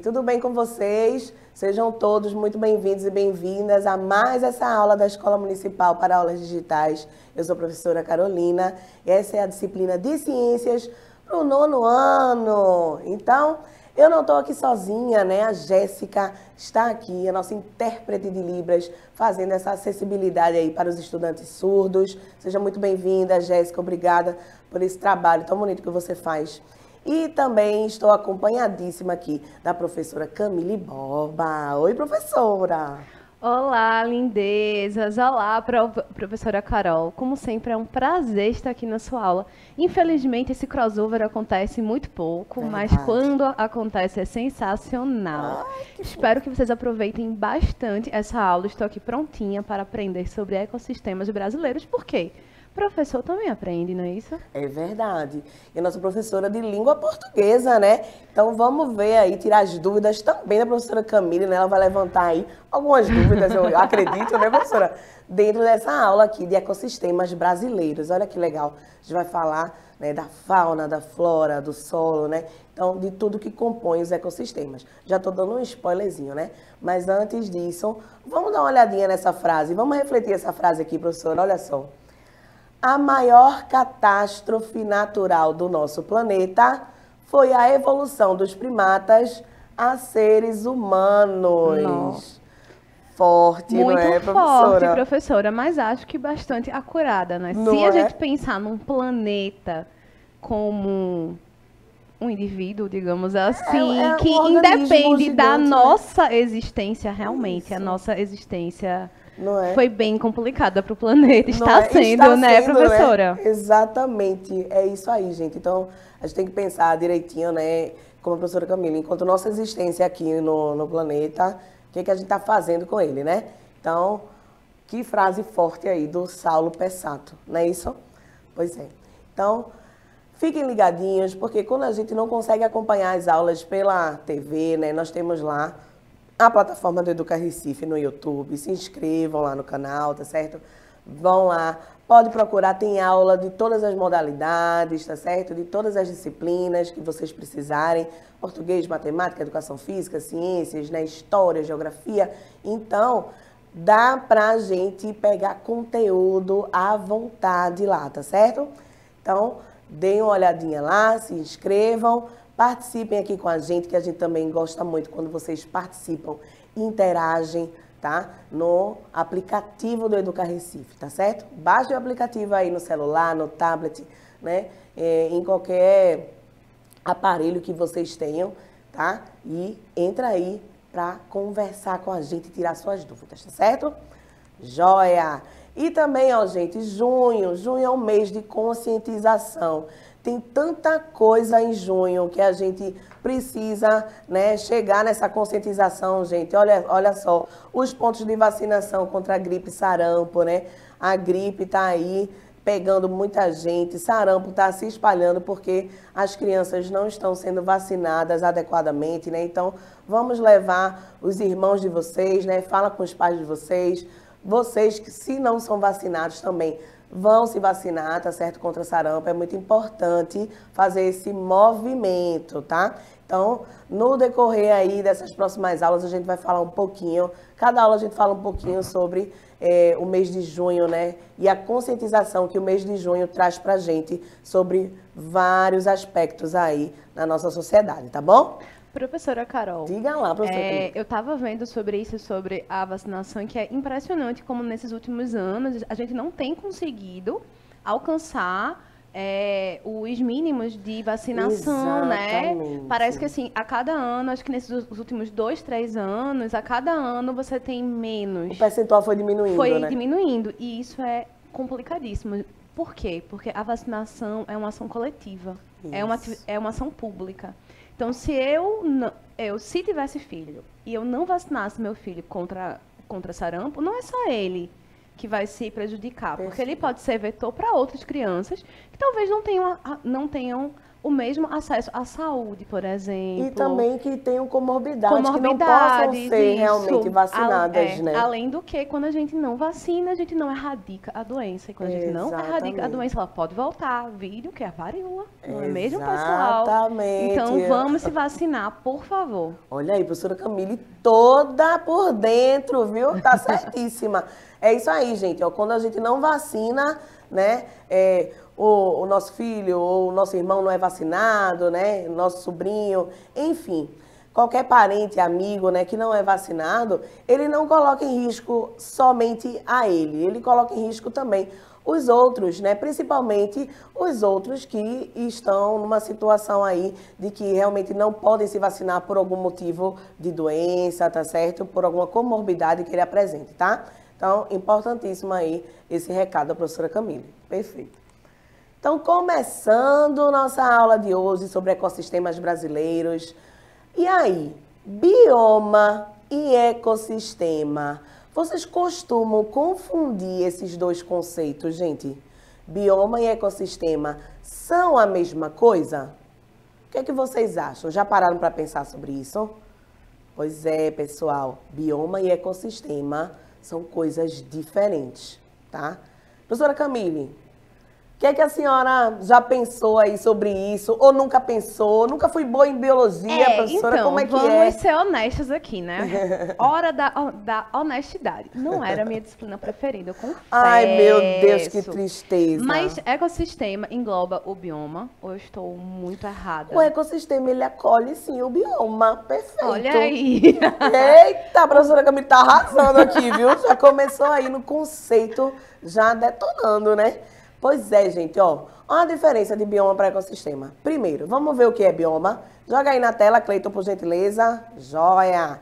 Tudo bem com vocês? Sejam todos muito bem-vindos e bem-vindas a mais essa aula da Escola Municipal para Aulas Digitais. Eu sou a professora Carolina e essa é a disciplina de Ciências para o 9º ano. Então, eu não estou aqui sozinha, né? A Jéssica está aqui, a nossa intérprete de Libras, fazendo essa acessibilidade aí para os estudantes surdos. Seja muito bem-vinda, Jéssica. Obrigada por esse trabalho tão bonito que você faz. E também estou acompanhadíssima aqui da professora Camille Borba. Oi, professora! Olá, lindezas! Olá, professora Carol. Como sempre, é um prazer estar aqui na sua aula. Infelizmente, esse crossover acontece muito pouco, mas quando acontece é sensacional. Espero que vocês aproveitem bastante essa aula. Estou aqui prontinha para aprender sobre ecossistemas brasileiros. Por quê? Professor também aprende, não é isso? É verdade. E a nossa professora de língua portuguesa, né? Então vamos ver aí, tirar as dúvidas também da professora Camille, né? Ela vai levantar aí algumas dúvidas, eu acredito, né, professora? Dentro dessa aula aqui de ecossistemas brasileiros. Olha que legal. A gente vai falar, né, da fauna, da flora, do solo, né? Então, de tudo que compõe os ecossistemas. Já estou dando um spoilerzinho, né? Mas antes disso, vamos dar uma olhadinha nessa frase. Vamos refletir essa frase aqui, professora. Olha só. A maior catástrofe natural do nosso planeta foi a evolução dos primatas a seres humanos. Nossa. Forte, muito não é, professora? Muito forte, professora, mas acho que bastante acurada, né? Se a gente pensar num planeta como um indivíduo, digamos assim, que independe da nossa existência, realmente, a nossa existência... Não é? Foi bem complicada para o planeta, está sendo, né, professora? Né? Exatamente, é isso aí, gente. Então, a gente tem que pensar direitinho, né, como a professora Camila, enquanto nossa existência aqui no planeta, o que a gente está fazendo com ele, né? Então, que frase forte aí do Saulo Pessato, não é isso? Pois é. Então, fiquem ligadinhos, porque quando a gente não consegue acompanhar as aulas pela TV, né, nós temos lá a plataforma do Educa Recife no YouTube, se inscrevam lá no canal, tá certo? Vão lá, pode procurar, tem aula de todas as modalidades, tá certo? De todas as disciplinas que vocês precisarem, português, matemática, educação física, ciências, né? História, geografia. Então, dá pra gente pegar conteúdo à vontade lá, tá certo? Então, deem uma olhadinha lá, se inscrevam. Participem aqui com a gente, que a gente também gosta muito quando vocês participam e interagem, tá? No aplicativo do Educa Recife, tá certo? Baixe o aplicativo aí no celular, no tablet, né? Em qualquer aparelho que vocês tenham, tá? E entra aí para conversar com a gente e tirar suas dúvidas, tá certo? Joia! E também, ó, gente, junho é um mês de conscientização. Tem tanta coisa em junho que a gente precisa, né, chegar nessa conscientização, gente. Olha só, os pontos de vacinação contra a gripe e sarampo, né? A gripe tá aí pegando muita gente, sarampo tá se espalhando porque as crianças não estão sendo vacinadas adequadamente, né? Então, vamos levar os irmãos de vocês, né? Fala com os pais de vocês. Vocês que, se não são vacinados também, vão se vacinar, tá certo? Contra sarampo. É muito importante fazer esse movimento, tá? Então, no decorrer aí dessas próximas aulas, a gente vai falar um pouquinho, cada aula a gente fala um pouquinho sobre o mês de junho, né? E a conscientização que o mês de junho traz pra gente sobre vários aspectos aí na nossa sociedade, tá bom? Professora Carol, diga lá, professora. Eu estava vendo sobre isso, sobre a vacinação, que é impressionante como nesses últimos anos a gente não tem conseguido alcançar os mínimos de vacinação, né? Parece que assim, a cada ano, acho que nesses últimos 2, 3 anos, a cada ano você tem menos. O percentual foi diminuindo, Foi né? diminuindo, e isso é complicadíssimo. Por quê? Porque a vacinação é uma ação coletiva, é uma ação pública. Então, se se tivesse filho e eu não vacinasse meu filho contra sarampo, não é só ele que vai se prejudicar, porque ele pode ser vetor para outras crianças que talvez não tenham o mesmo acesso à saúde, por exemplo. E também que tenham comorbidades que não possam ser realmente vacinadas, né? Além do que, quando a gente não vacina, a gente não erradica a doença. E quando a gente não erradica a doença, ela pode voltar. Vídeo que é a varíola, não é mesmo, pessoal? Exatamente. Então, vamos se vacinar, por favor. Olha aí, professora Camille, toda por dentro, viu? Tá certíssima. É isso aí, gente. Ó, quando a gente não vacina, né? O nosso filho ou o nosso irmão não é vacinado, né? Nosso sobrinho, enfim. Qualquer parente, amigo, né, que não é vacinado, ele não coloca em risco somente a ele coloca em risco também os outros, né? Principalmente os outros que estão numa situação aí de que realmente não podem se vacinar por algum motivo de doença, tá certo? Por alguma comorbidade que ele apresente, tá? Então, importantíssimo aí esse recado da professora Camille. Perfeito. Então, começando nossa aula de hoje sobre ecossistemas brasileiros. E aí, bioma e ecossistema. Vocês costumam confundir esses dois conceitos, gente? Bioma e ecossistema são a mesma coisa? O que é que vocês acham? Já pararam para pensar sobre isso? Pois é, pessoal. Bioma e ecossistema são coisas diferentes, tá? Professora Camille, o que é que a senhora já pensou aí sobre isso? Ou nunca pensou? Nunca fui boa em biologia, professora? Então, como é que vamos ser honestos aqui, né? Hora da honestidade. Não era a minha disciplina preferida, eu confesso. Ai, meu Deus, que tristeza. Mas ecossistema engloba o bioma, ou eu estou muito errada? O ecossistema, ele acolhe sim o bioma. Perfeito. Olha aí. Eita, a professora Camille tá arrasando aqui, viu? Já começou aí no conceito, já detonando, né? Pois é, gente, ó. Olha a diferença de bioma para ecossistema. Primeiro, vamos ver o que é bioma. Joga aí na tela, Cleiton, por gentileza. Joia!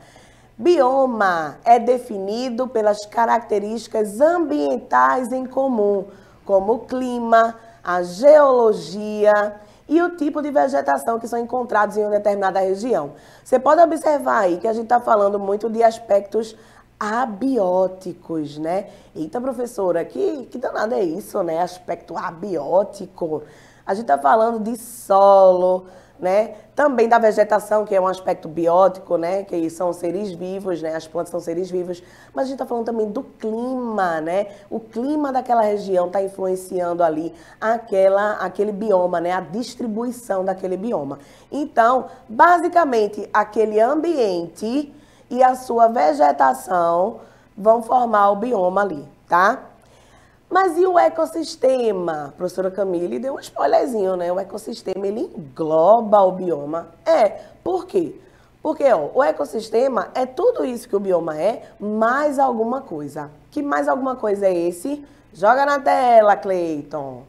Bioma é definido pelas características ambientais em comum, como o clima, a geologia e o tipo de vegetação que são encontrados em uma determinada região. Você pode observar aí que a gente está falando muito de aspectos abióticos, né? Eita, professora, que danado é isso, né? Aspecto abiótico. A gente está falando de solo, né? Também da vegetação, que é um aspecto biótico, né? Que são seres vivos, né? As plantas são seres vivos. Mas a gente está falando também do clima, né? O clima daquela região está influenciando ali aquele bioma, né? A distribuição daquele bioma. Então, basicamente, aquele ambiente e a sua vegetação vão formar o bioma ali, tá? Mas e o ecossistema? A professora Camille deu um spoilerzinho, né? O ecossistema, ele engloba o bioma. Por quê? Porque, ó, o ecossistema é tudo isso que o bioma é, mais alguma coisa. Que mais alguma coisa é esse? Joga na tela, Cleiton.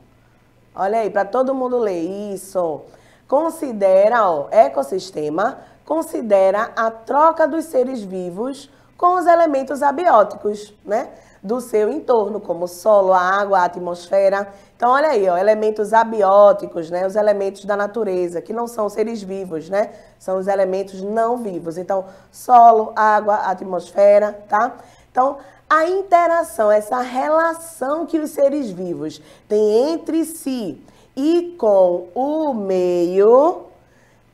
Olha aí, para todo mundo ler isso. Considera, ó, ecossistema, considera a troca dos seres vivos com os elementos abióticos, né? Do seu entorno, como o solo, a água, a atmosfera. Então, olha aí, ó, elementos abióticos, né? Os elementos da natureza, que não são seres vivos, né? São os elementos não vivos. Então, solo, água, atmosfera, tá? Então, a interação, essa relação que os seres vivos têm entre si e com o meio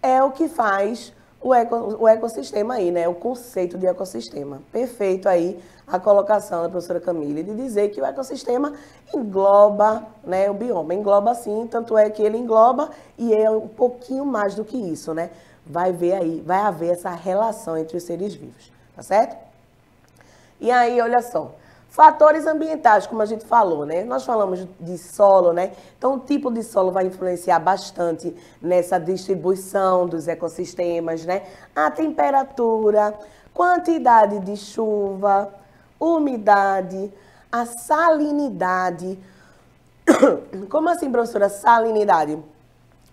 é o que faz o ecossistema aí, né? O conceito de ecossistema. Perfeito aí a colocação da professora Camille de dizer que o ecossistema engloba, né, o bioma. Engloba sim, tanto é que ele engloba e é um pouquinho mais do que isso, né? Vai haver essa relação entre os seres vivos, tá certo? E aí, olha só. Fatores ambientais, como a gente falou, né? Nós falamos de solo, né? Então, o tipo de solo vai influenciar bastante nessa distribuição dos ecossistemas, né? A temperatura, quantidade de chuva, umidade, a salinidade. Como assim, professora, salinidade?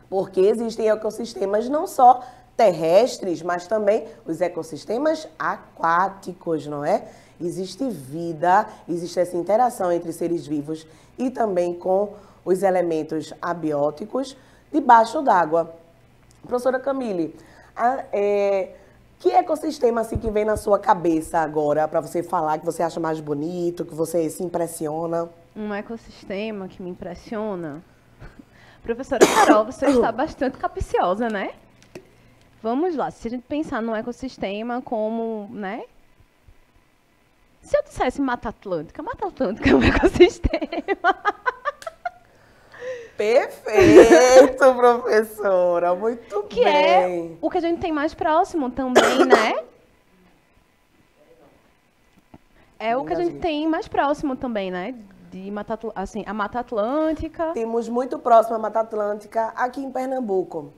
Porque existem ecossistemas não só terrestres, mas também os ecossistemas aquáticos, não é? Existe vida, existe essa interação entre seres vivos e também com os elementos abióticos debaixo d'água. Professora Camille, que ecossistema assim que vem na sua cabeça agora para você falar que você acha mais bonito, que você se impressiona? Um ecossistema que me impressiona? Professora Carol, você está bastante capciosa, né? Vamos lá, se a gente pensar no ecossistema como, né? Se eu dissesse Mata Atlântica é um ecossistema. Perfeito, professora, muito que bem. É o que a gente tem mais próximo também, né? É o que a gente tem mais próximo também, né? De assim, a Mata Atlântica. Temos muito próximo a Mata Atlântica aqui em Pernambuco.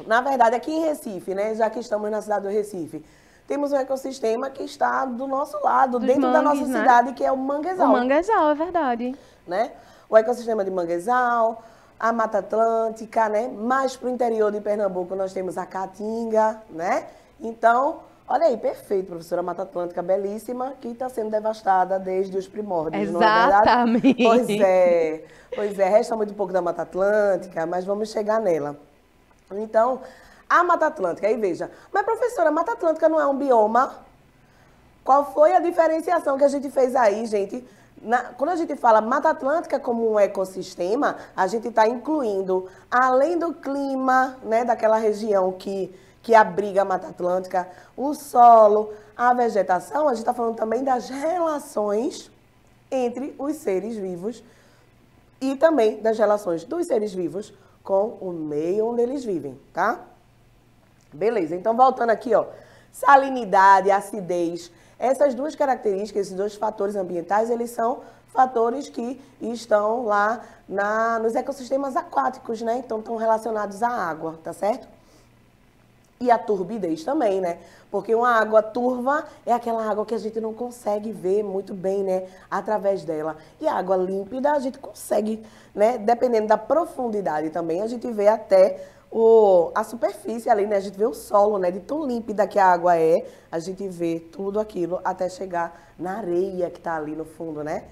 Na verdade, aqui em Recife, né? Já que estamos na cidade do Recife, temos um ecossistema que está do nosso lado, dentro da nossa cidade, que é o manguezal. O manguezal, é verdade. Né? O ecossistema de manguezal, a Mata Atlântica, né? Mais para o interior de Pernambuco nós temos a Caatinga, né? Então, olha aí, perfeito, professora. Mata Atlântica belíssima, que está sendo devastada desde os primórdios, exatamente. Não é verdade? Pois é, resta muito pouco da Mata Atlântica, mas vamos chegar nela. Então, a Mata Atlântica, aí veja, mas professora, a Mata Atlântica não é um bioma? Qual foi a diferenciação que a gente fez aí, gente? Quando a gente fala Mata Atlântica como um ecossistema, a gente está incluindo, além do clima, né, daquela região que abriga a Mata Atlântica, o solo, a vegetação, a gente está falando também das relações entre os seres vivos e também das relações dos seres vivos com o meio onde eles vivem, tá? Beleza, então voltando aqui, ó, salinidade, acidez, essas duas características, esses dois fatores ambientais, eles são fatores que estão lá nos ecossistemas aquáticos, né? Então, estão relacionados à água, tá certo? E a turbidez também, né? Porque uma água turva é aquela água que a gente não consegue ver muito bem, né? Através dela. E a água límpida a gente consegue, né? Dependendo da profundidade também, a gente vê até a superfície ali, né? A gente vê o solo, né? De tão límpida que a água é, a gente vê tudo aquilo até chegar na areia que tá ali no fundo, né?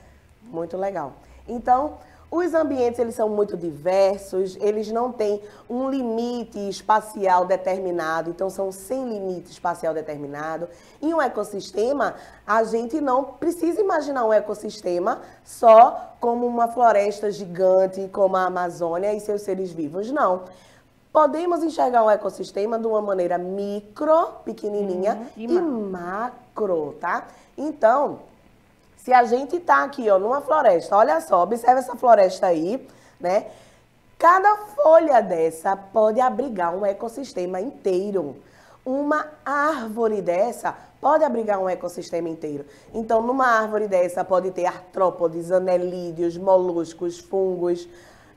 Muito legal. Então, os ambientes, eles são muito diversos, eles não têm um limite espacial determinado, então são sem limite espacial determinado. Em um ecossistema, a gente não precisa imaginar um ecossistema só como uma floresta gigante, como a Amazônia e seus seres vivos, não. Podemos enxergar um ecossistema de uma maneira micro, pequenininha, e macro, tá? Então, se a gente tá aqui, ó, numa floresta, olha só, observa essa floresta aí, né? Cada folha dessa pode abrigar um ecossistema inteiro. Uma árvore dessa pode abrigar um ecossistema inteiro. Então, numa árvore dessa pode ter artrópodes, anelídeos, moluscos, fungos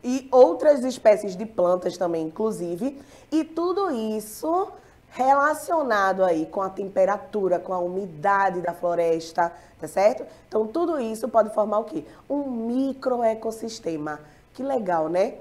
e outras espécies de plantas também, inclusive. E tudo isso relacionado aí com a temperatura, com a umidade da floresta, tá certo? Então, tudo isso pode formar o quê? Um microecossistema. Que legal, né?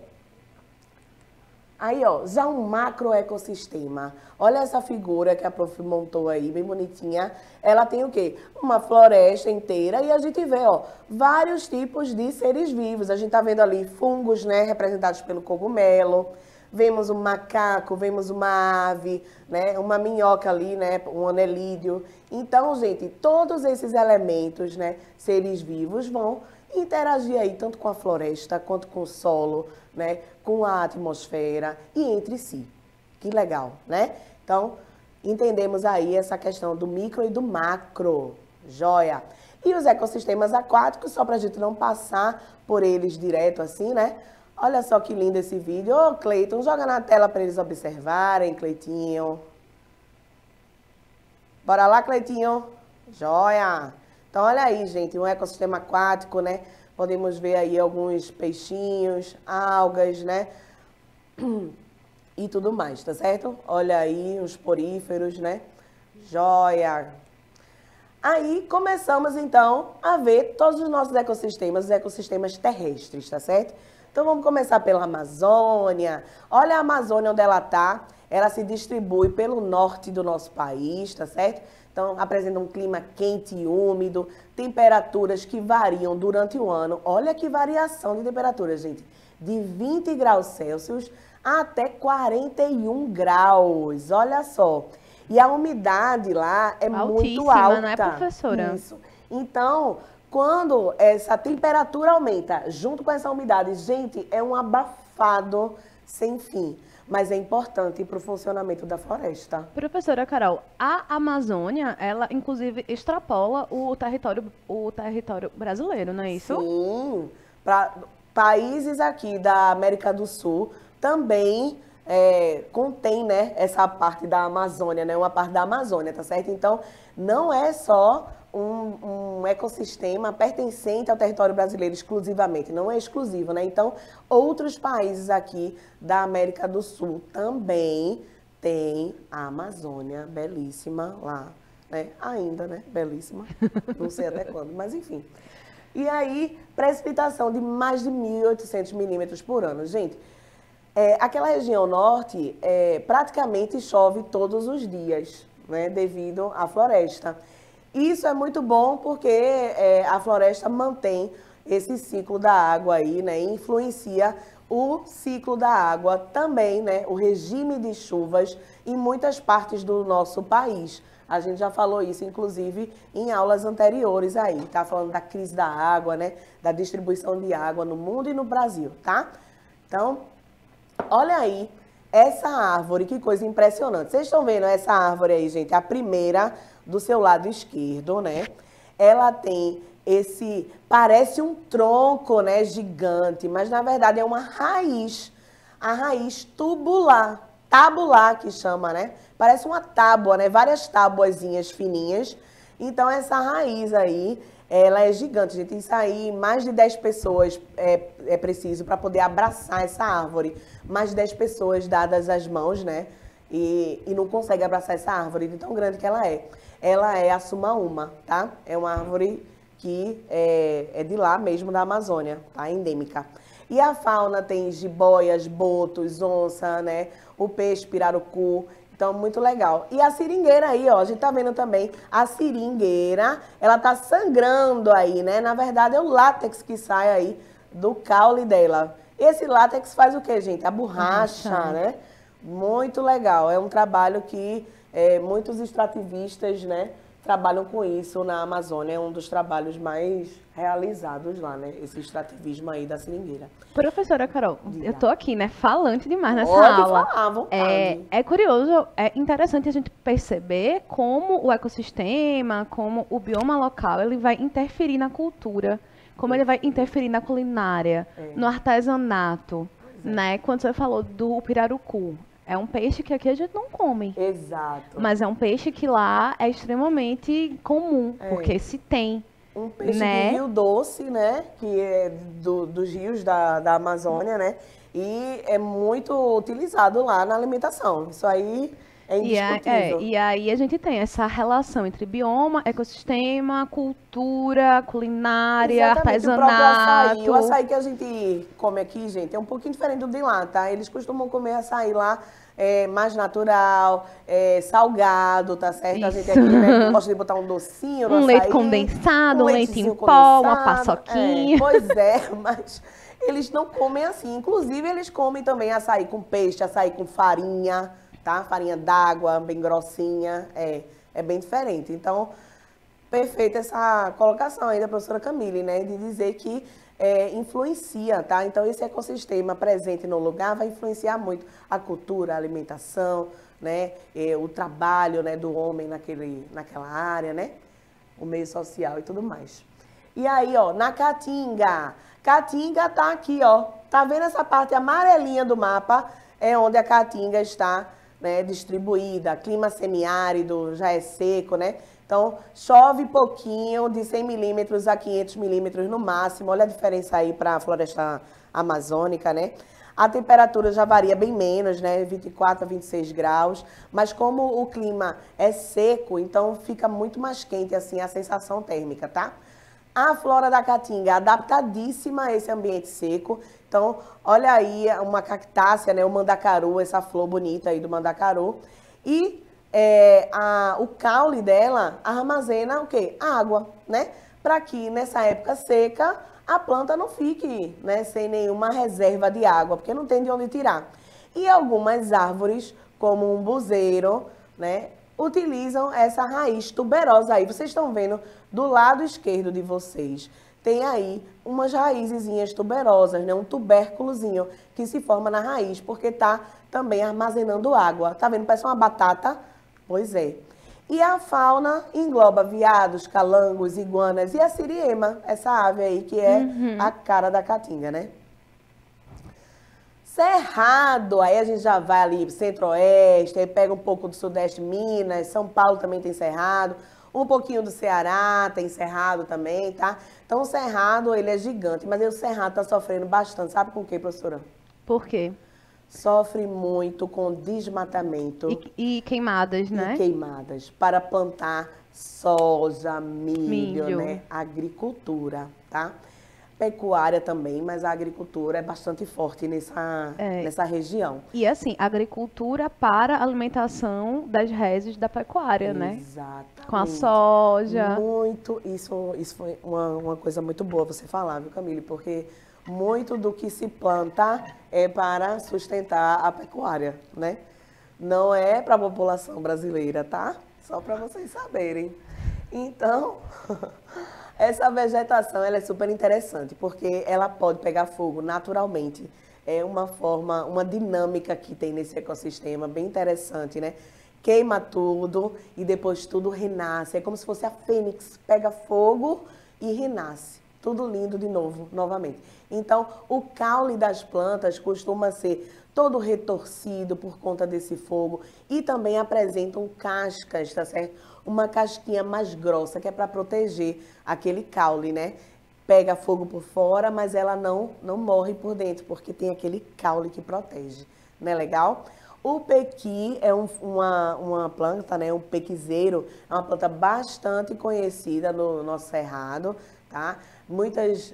Aí, ó, já um macroecossistema. Olha essa figura que a prof montou aí, bem bonitinha. Ela tem o quê? Uma floresta inteira e a gente vê, ó, vários tipos de seres vivos. A gente tá vendo ali fungos, né, representados pelo cogumelo. Vemos um macaco, vemos uma ave, né, uma minhoca ali, né, um anelídeo. Então, gente, todos esses elementos, né, seres vivos vão interagir aí tanto com a floresta quanto com o solo, né, com a atmosfera e entre si. Que legal, né? Então, entendemos aí essa questão do micro e do macro. Joia! E os ecossistemas aquáticos, só para a gente não passar por eles direto assim, né? Olha só que lindo esse vídeo. Ô, Cleiton, joga na tela para eles observarem, Cleitinho. Bora lá, Cleitinho. Joia! Então, olha aí, gente, um ecossistema aquático, né? Podemos ver aí alguns peixinhos, algas, né? E tudo mais, tá certo? Olha aí os poríferos, né? Joia! Aí começamos, então, a ver todos os nossos ecossistemas, os ecossistemas terrestres, tá certo? Então, vamos começar pela Amazônia. Olha a Amazônia onde ela tá. Ela se distribui pelo norte do nosso país, tá certo? Então, apresenta um clima quente e úmido, temperaturas que variam durante o ano. Olha que variação de temperatura, gente. De 20 graus Celsius até 41 graus. Olha só. E a umidade lá é muito alta. Né, professora? Isso. Então, quando essa temperatura aumenta junto com essa umidade, gente, é um abafado estufado sem fim. Mas é importante para o funcionamento da floresta. Professora Carol, a Amazônia, ela inclusive extrapola o território brasileiro, não é isso? Sim, para países aqui da América do Sul também contém, né, essa parte da Amazônia, né, uma parte da Amazônia, tá certo? Então, não é só um ecossistema pertencente ao território brasileiro exclusivamente, não é exclusivo, né? Então, outros países aqui da América do Sul também têm a Amazônia belíssima lá, né? Ainda, né? Belíssima, não sei até quando, mas enfim. E aí, precipitação de mais de 1.800 milímetros por ano. Gente, aquela região norte praticamente chove todos os dias, né? Devido à floresta. Isso é muito bom porque a floresta mantém esse ciclo da água aí, né? Influencia o ciclo da água também, né? O regime de chuvas em muitas partes do nosso país. A gente já falou isso, inclusive, em aulas anteriores aí, tá? Falando da crise da água, né? Da distribuição de água no mundo e no Brasil, tá? Então, olha aí essa árvore, que coisa impressionante. Vocês estão vendo essa árvore aí, gente? A primeira do seu lado esquerdo, né? Ela tem parece um tronco, né, gigante, mas na verdade é uma raiz, a raiz tabular que chama, né? Parece uma tábua, né? Várias tábuazinhas fininhas. Então essa raiz aí, ela é gigante, gente. Isso aí, mais de 10 pessoas é preciso para poder abraçar essa árvore. Mais de 10 pessoas dadas as mãos, né? E não consegue abraçar essa árvore de tão grande que ela é. Ela é a sumaúma, tá? É uma árvore que é de lá mesmo, da Amazônia, tá? Endêmica. E a fauna tem jiboias, botos, onça, né? O peixe, pirarucu. Então, muito legal. E a seringueira aí, ó, a gente tá vendo também a seringueira, ela tá sangrando aí, né? Na verdade, é o látex que sai aí do caule dela. Esse látex faz o quê, gente? A borracha, né? Muito legal. É um trabalho que muitos extrativistas, né, trabalham com isso na Amazônia. É um dos trabalhos mais realizados lá, né? Esse extrativismo aí da seringueira. Professora Carol, Diga. Eu tô aqui, né, falante demais nessa Pode aula. falar, à vontade. É curioso, é interessante a gente perceber como o ecossistema, como o bioma local, ele vai interferir na cultura, como ele vai interferir na culinária, no artesanato, né? Quando você falou do pirarucu, é um peixe que aqui a gente não come. Exato. Mas é um peixe que lá é extremamente comum, porque se tem. Um peixe né? de rio doce, né? Que é dos rios da Amazônia, né? E é muito utilizado lá na alimentação. Isso aí é indiscutível. E aí a gente tem essa relação entre bioma, ecossistema, cultura, culinária, artesanato. O açaí que a gente come aqui, gente, é um pouquinho diferente do de lá, tá? Eles costumam comer açaí lá mais natural, salgado, tá certo? Isso. A gente aqui, né, gosta de botar um docinho no açaí. Leite condensado, um leite em pó, uma paçoquinha. Pois é, mas eles não comem assim. Inclusive, eles comem também açaí com peixe, açaí com farinha, tá? Farinha d'água, bem grossinha, é bem diferente. Então, perfeita essa colocação aí da professora Camille, né? De dizer que influencia, tá? Então, esse ecossistema presente no lugar vai influenciar muito a cultura, a alimentação, né? O trabalho, né, do homem naquela área, né? O meio social e tudo mais. E aí, ó, na Caatinga. Caatinga tá aqui, ó. Tá vendo essa parte amarelinha do mapa? É onde a Caatinga está, né, distribuída. Clima semiárido, já é seco, né? Então, chove pouquinho, de 100 milímetros a 500 milímetros no máximo. Olha a diferença aí para a floresta amazônica, né? A temperatura já varia bem menos, né? 24 a 26 graus. Mas como o clima é seco, então fica muito mais quente, assim, a sensação térmica, tá? A flora da Caatinga é adaptadíssima a esse ambiente seco. Então, olha aí uma cactácea, né? O mandacaru, essa flor bonita aí do mandacaru. E o caule dela armazena o quê? Água, né? Para que nessa época seca a planta não fique, né, sem nenhuma reserva de água, porque não tem de onde tirar. E algumas árvores, como um buzeiro, né, utilizam essa raiz tuberosa aí. Vocês estão vendo do lado esquerdo de vocês, tem aí umas raizezinhas tuberosas, né? Um tubérculozinho que se forma na raiz, porque tá também armazenando água. Tá vendo? Parece uma batata. Pois é. E a fauna engloba veados, calangos, iguanas e a siriema, essa ave aí que é a cara da caatinga, né? Cerrado, aí a gente já vai ali centro-oeste, aí pega um pouco do sudeste, Minas, São Paulo também tem cerrado, um pouquinho do Ceará tem cerrado também, tá? Então o cerrado, ele é gigante, mas aí o cerrado tá sofrendo bastante, sabe com o quê, professora? Por quê? Sofre muito com desmatamento. E queimadas, né? E queimadas, para plantar soja, milho, né? Agricultura, tá? Pecuária também, mas a agricultura é bastante forte nessa região. E assim, agricultura para alimentação das reses da pecuária, né? Exatamente. Com a soja. Muito, isso foi uma coisa muito boa você falar, viu, Camille? Porque muito do que se planta é para sustentar a pecuária, né? Não é para a população brasileira, tá? Só para vocês saberem. Então, essa vegetação ela é super interessante, porque ela pode pegar fogo naturalmente. É uma dinâmica que tem nesse ecossistema bem interessante, né? Queima tudo e depois tudo renasce. É como se fosse a fênix, pega fogo e renasce. Tudo lindo de novo, novamente. Então, o caule das plantas costuma ser todo retorcido por conta desse fogo e também apresentam cascas, tá certo? Uma casquinha mais grossa, que é para proteger aquele caule, né? Pega fogo por fora, mas ela não morre por dentro, porque tem aquele caule que protege. Não é legal? O pequi é uma planta, né? Um pequizeiro, é uma planta bastante conhecida no nosso cerrado, tá?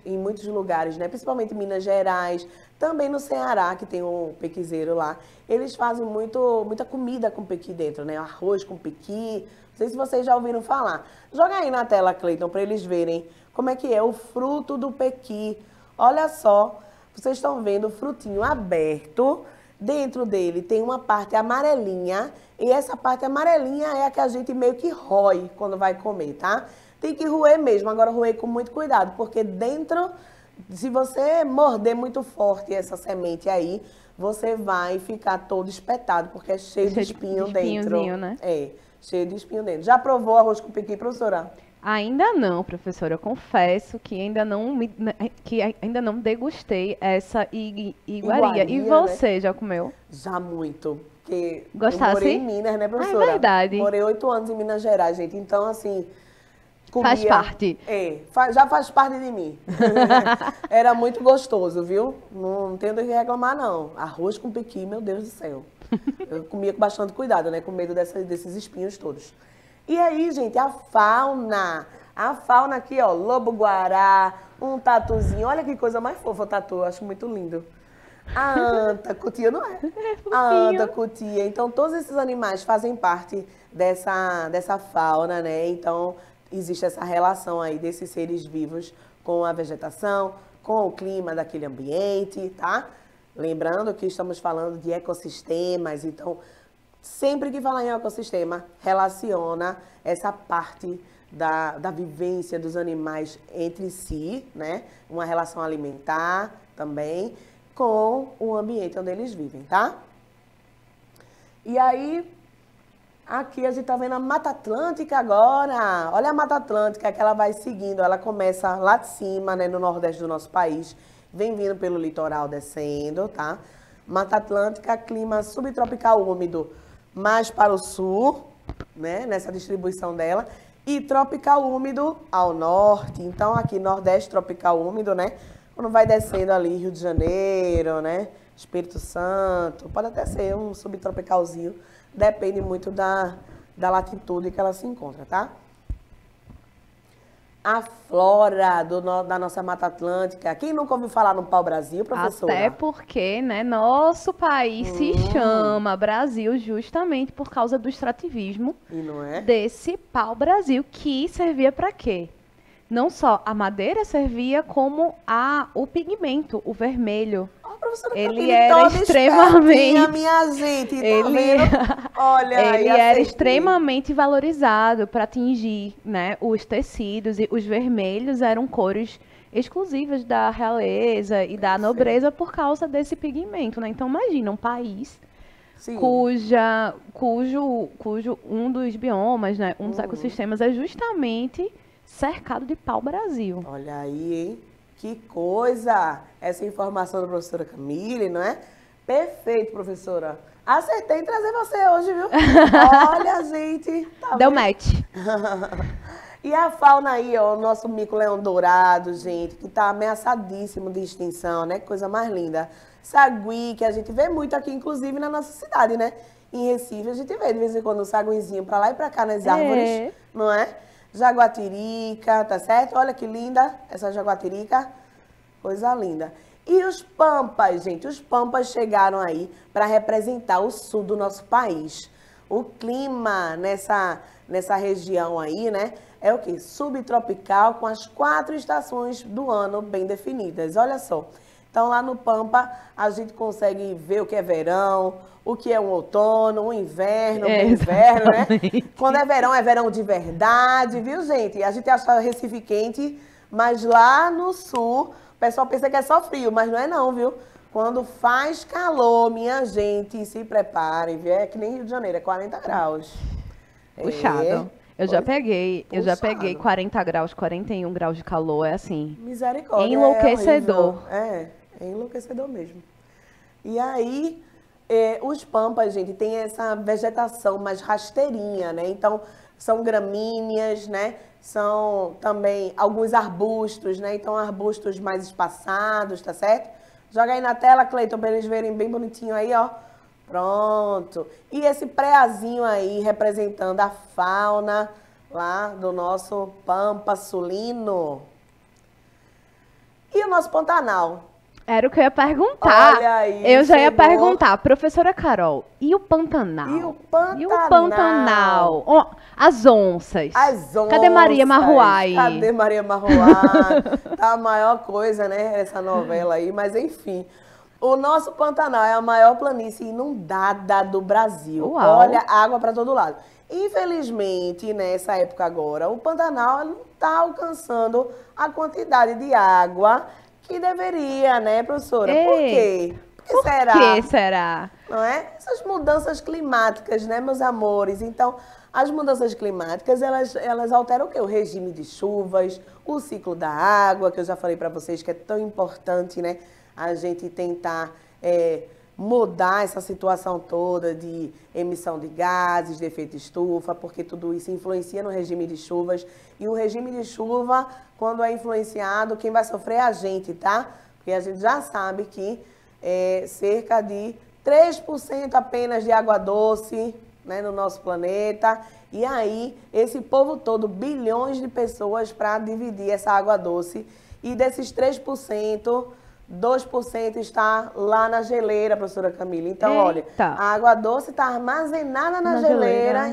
Em muitos lugares, né? Principalmente em Minas Gerais, também no Ceará, que tem um pequizeiro lá. Eles fazem muita comida com pequi dentro, né? Arroz com pequi. Não sei se vocês já ouviram falar. Joga aí na tela, Cleiton, para eles verem como é que é o fruto do pequi. Olha só, vocês estão vendo o frutinho aberto. Dentro dele tem uma parte amarelinha. E essa parte amarelinha é a que a gente meio que rói quando vai comer, tá? Tem que roer mesmo, agora roer com muito cuidado, porque dentro, se você morder muito forte essa semente aí, você vai ficar todo espetado, porque é cheio de espinho dentro. Né? É, cheio de espinho dentro. Já provou arroz com pequi, professora? Ainda não, professora. Eu confesso que ainda não degustei essa iguaria. E você, né? Já comeu? Já muito. Porque gostasse? Eu morei em Minas, né, professora? É verdade. Morei 8 anos em Minas Gerais, gente. Então, assim... Faz parte. Já faz parte de mim. Era muito gostoso, viu? Não tenho do que reclamar, não. Arroz com pequi, meu Deus do céu. Eu comia com bastante cuidado, né? Com medo desses espinhos todos. E aí, gente, a fauna. A fauna aqui, ó, lobo-guará, um tatuzinho. Olha que coisa mais fofa o tatu, eu acho muito lindo. A anta, cutia, não é? A anta, cutia. Então, todos esses animais fazem parte dessa fauna, né? Então... existe essa relação aí desses seres vivos com a vegetação, com o clima daquele ambiente, tá? Lembrando que estamos falando de ecossistemas, então, sempre que falar em ecossistema, relaciona essa parte da vivência dos animais entre si, né? Uma relação alimentar também, com o ambiente onde eles vivem, tá? E aí... aqui a gente tá vendo a Mata Atlântica agora. Olha a Mata Atlântica que ela vai seguindo. Ela começa lá de cima, né, no nordeste do nosso país. Vem vindo pelo litoral descendo, tá? Mata Atlântica, clima subtropical úmido mais para o sul, né, nessa distribuição dela. E tropical úmido ao norte. Então aqui nordeste tropical úmido, né? Quando vai descendo ali Rio de Janeiro, né? Espírito Santo. Pode até ser um subtropicalzinho. Depende muito da latitude que ela se encontra, tá? A flora da nossa Mata Atlântica. Quem nunca ouviu falar no pau-brasil, professora? Até porque, né, nosso país se chama Brasil justamente por causa do extrativismo desse pau-brasil, que servia para quê? Não só a madeira servia como o pigmento, o vermelho. Ó, a professora Ele Camille era toda extremamente... minha gente, tá Ele, vendo? Olha, ele aí era acertei. extremamente valorizado para tingir, né, os tecidos, e os vermelhos eram cores exclusivas da realeza e da nobreza por causa desse pigmento, né? Então imagina um país Sim. cujo um dos biomas, né, um dos ecossistemas é justamente cercado de pau-brasil. Olha aí, hein? Que coisa! Essa informação da professora Camille, não é? Perfeito, professora. Acertei em trazer você hoje, viu? Olha, gente. Tá Deu vendo? match. E a fauna aí, ó, o nosso mico-leão dourado, gente, que tá ameaçadíssimo de extinção, né? Que coisa mais linda. Sagui, que a gente vê muito aqui, inclusive na nossa cidade, né? Em Recife, a gente vê de vez em quando um saguizinho pra lá e pra cá nas árvores, não é? Jaguatirica, tá certo? Olha que linda essa jaguatirica, coisa linda. E os pampas, gente, os pampas chegaram aí para representar o sul do nosso país. O clima nessa região aí, né, é o quê? Subtropical, com as 4 estações do ano bem definidas. Olha só. Então, lá no Pampa, a gente consegue ver o que é verão, o que é um outono, um inverno, bem inverno, né? Quando é verão de verdade, viu, gente? A gente acha Recife quente, mas lá no sul, o pessoal pensa que é só frio, mas não é não, viu? Quando faz calor, minha gente, se preparem, viu? É que nem Rio de Janeiro, é 40 graus. Puxado. Eu já peguei 40 graus, 41 graus de calor, é assim. Misericórdia. Enlouquecedor. É enlouquecedor mesmo. E aí, os pampas, gente, tem essa vegetação mais rasteirinha, né? Então, são gramíneas, né? São também alguns arbustos, né? Então, arbustos mais espaçados, tá certo? Joga aí na tela, Cleiton, para eles verem bem bonitinho aí, ó. Pronto. E esse preazinho aí representando a fauna lá do nosso Pampa sulino. E o nosso Pantanal? Era o que eu ia perguntar. Olha aí, eu já ia chegou. perguntar, professora Carol, e o Pantanal? E o Pantanal? E o Pantanal? Ó, as onças. As onças. Cadê Maria Marruai? Cadê Maria Marruai? Tá a maior coisa, né, essa novela aí, mas enfim. O nosso Pantanal é a maior planície inundada do Brasil. Uau. Olha, água para todo lado. Infelizmente, nessa época agora, o Pantanal não está alcançando a quantidade de água que deveria, né, professora? Por quê? Por que será? Não é? Essas mudanças climáticas, né, meus amores? Então, as mudanças climáticas, elas alteram o quê? O regime de chuvas, o ciclo da água, que eu já falei para vocês que é tão importante, né? A gente tentar mudar essa situação toda de emissão de gases, de efeito estufa, porque tudo isso influencia no regime de chuvas. E o regime de chuva, quando é influenciado, quem vai sofrer é a gente, tá? Porque a gente já sabe que cerca de 3% apenas de água doce, né, no nosso planeta. E aí, esse povo todo, bilhões de pessoas para dividir essa água doce. E desses 3%, 2% está lá na geleira, professora Camila. Então, olha, a água doce está armazenada na geleira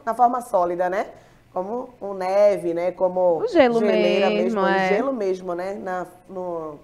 na forma sólida, né? Como neve, né? Como o gelo geleira mesmo, o gelo mesmo, né? No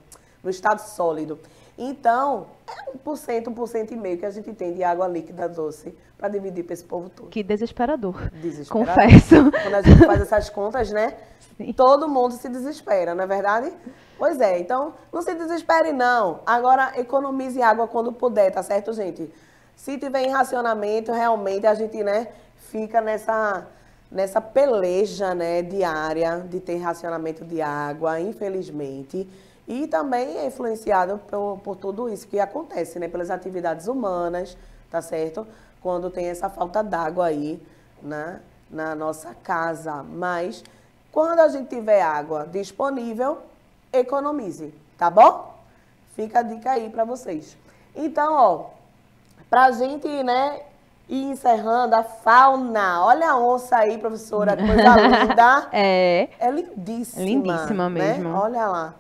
estado sólido. Então, é 1% e meio que a gente tem de água líquida doce para dividir para esse povo todo. Que desesperador. Desesperador. Confesso. Quando a gente faz essas contas, né? Sim. Todo mundo se desespera, não é verdade? Pois é, então não se desespere não. Agora economize água quando puder, tá certo, gente? Se tiver em racionamento, realmente a gente, né, fica nessa peleja, né, diária de ter racionamento de água, infelizmente. E também é influenciado por tudo isso que acontece, né, pelas atividades humanas, tá certo? Quando tem essa falta d'água aí, né, na nossa casa. Mas quando a gente tiver água disponível, economize, tá bom? Fica a dica aí para vocês. Então, ó, pra gente, né, ir encerrando a fauna. Olha a onça aí, professora, coisa linda. É lindíssima. Lindíssima né? mesmo. Olha lá.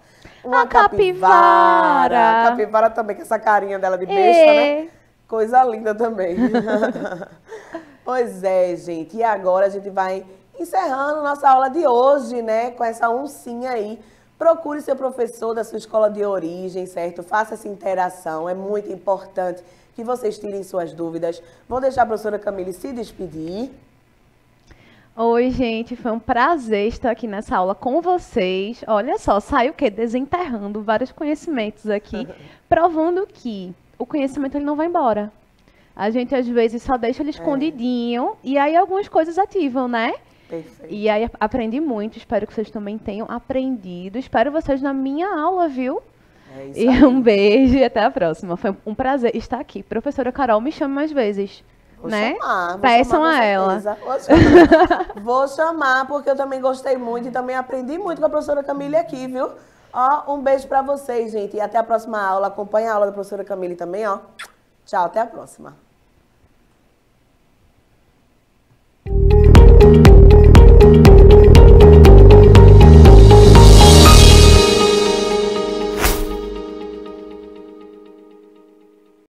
Uma capivara. A capivara também, com essa carinha dela de besta, né? Coisa linda também. Pois é, gente. E agora a gente vai encerrando nossa aula de hoje, né? Com essa oncinha aí. procure seu professor da sua escola de origem, certo? Faça essa interação, é muito importante que vocês tirem suas dúvidas. Vou deixar a professora Camille se despedir. Oi, gente, foi um prazer estar aqui nessa aula com vocês. Olha só, sai o quê? Desenterrando vários conhecimentos aqui, provando que o conhecimento ele não vai embora. A gente, às vezes, só deixa ele escondidinho e aí algumas coisas ativam, né? Perfeito. E aí aprendi muito, espero que vocês também tenham aprendido. Espero vocês na minha aula, viu? É isso E aí. um beijo e até a próxima. Foi um prazer estar aqui. Professora Carol, me chame mais vezes. Vou né? chamar, Peçam com a ela. certeza. Vou chamar, porque eu também gostei muito e também aprendi muito com a professora Camille aqui, viu? Ó, um beijo pra vocês, gente. E até a próxima aula. Acompanha a aula da professora Camille também, ó. Tchau, até a próxima.